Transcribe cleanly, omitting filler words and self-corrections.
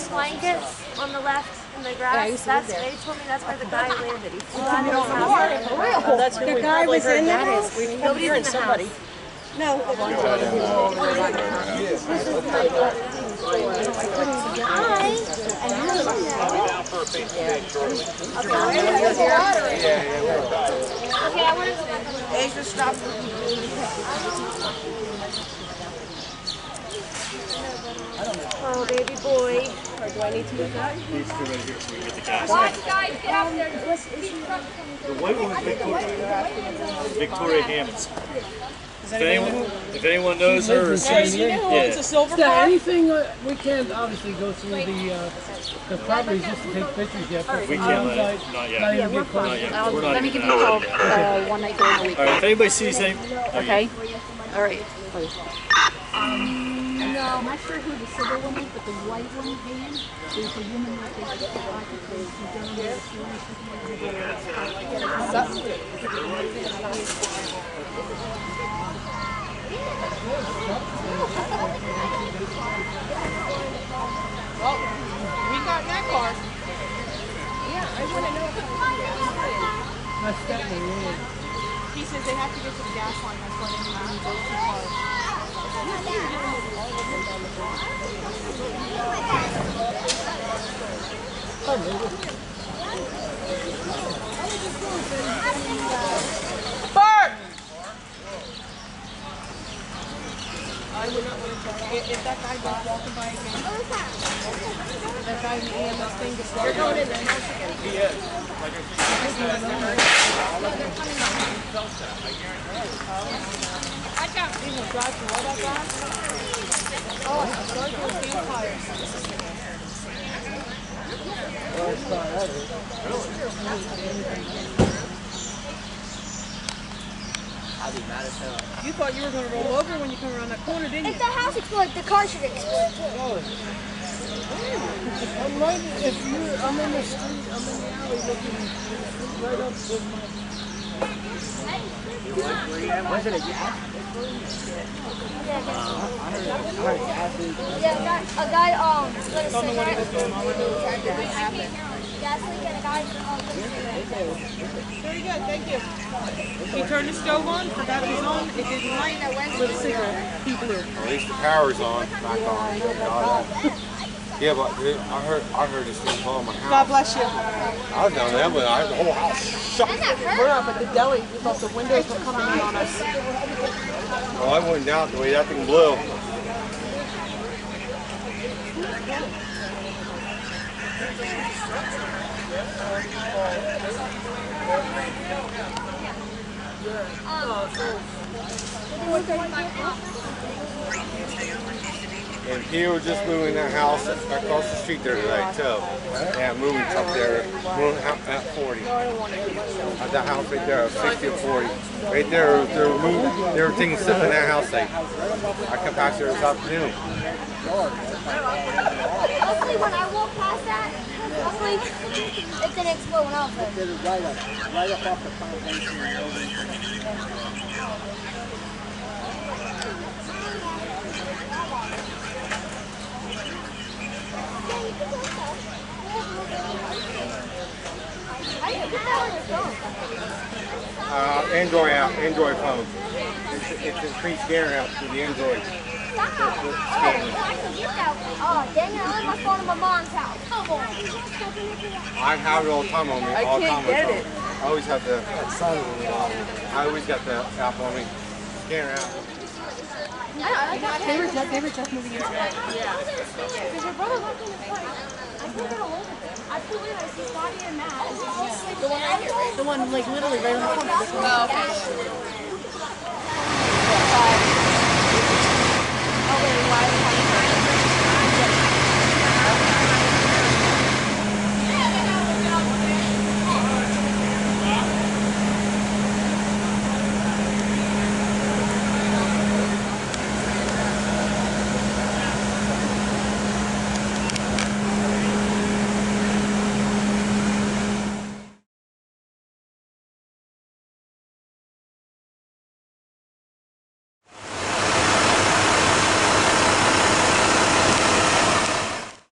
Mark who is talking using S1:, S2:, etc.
S1: blankets on the left in the grass. They told me that's where the guy landed. He flew out of the house.
S2: Oh, that's who the guy was in the house.
S1: Nobody's in the house.
S2: No.
S1: Okay, I want to go back.
S2: Asia, stop.
S1: Oh, baby boy.
S2: Or do I need to move that?
S3: These two right here so we get the gas.
S1: Watch, guys, get out there.
S3: The white one is Victoria Hammonds. If anyone knows her or sees her,
S2: It's a silver car?
S4: Anything, we can't obviously go through the properties just to take pictures yet.
S3: we can't let it. Not yet. Not yet. We're not
S5: Let me
S3: even
S5: give you a call one night during the week.
S3: All right, if anybody sees any...
S5: Okay? All right.
S6: No, I'm not sure who the silver one is, but the white one van is the woman that they just got because she's down there.
S2: Well, we got that car. Yeah, I want to know if
S4: That's definitely
S2: he says they have to get to the gas line. That's why they need those two cars. Bert! I would not want to talk. If that guy goes walking by again, that guy in the EMS thing gets started. They're going in there.
S3: He is. Like I said,
S2: He's going to drive from right up that. Oh, I'm starting to get vampires.
S7: I'll be mad as hell.
S2: You thought you were going to roll over when you come around that corner, didn't you?
S1: If the house explodes, the car should explode too.
S4: I'm right, if you're, I'm in the street, I'm in the alley looking right up with my...
S7: Was it a gas?
S1: Yeah, a guy, lit a cigarette. Gas leak and a guy,
S2: Very good, thank you. He turned the stove on, forgot it was on, it didn't light, lit a cigarette. He blew.
S8: At least the power's on, back on. Yeah, but I heard this thing fall in my house.
S2: God bless you.
S8: I was down there, but the whole house shook.
S2: We're up at the deli. We thought the windows were coming in on us.
S8: Well, I went down the way that thing blew. And he was just moving that house across the street there today, too. Yeah, moving up there, moving out at 40. At that house right there, 60 or 40. Right there, they were things sitting in that house. I come past there this afternoon.
S1: hopefully when I walk past that, hopefully it didn't explode off it.
S7: It was right up off the foundation.
S8: Android phone. It's increased scanner out to the Android.
S1: Oh, I can get that. Oh, dang it, I left my phone in my mom's house. Come on.
S8: I have it all the time on me.
S2: I can't get it.
S8: I always have the. I always got the app on me. Scanner out.
S6: They were just moving into that.
S2: Yeah.
S1: Because your brother walked in the front. I couldn't get a hold of him. I pulled in, I see Scotty and Matt.
S6: The one right here, right? The one like literally right on the corner. This one.
S5: Oh, okay.
S6: Oh, wait, why?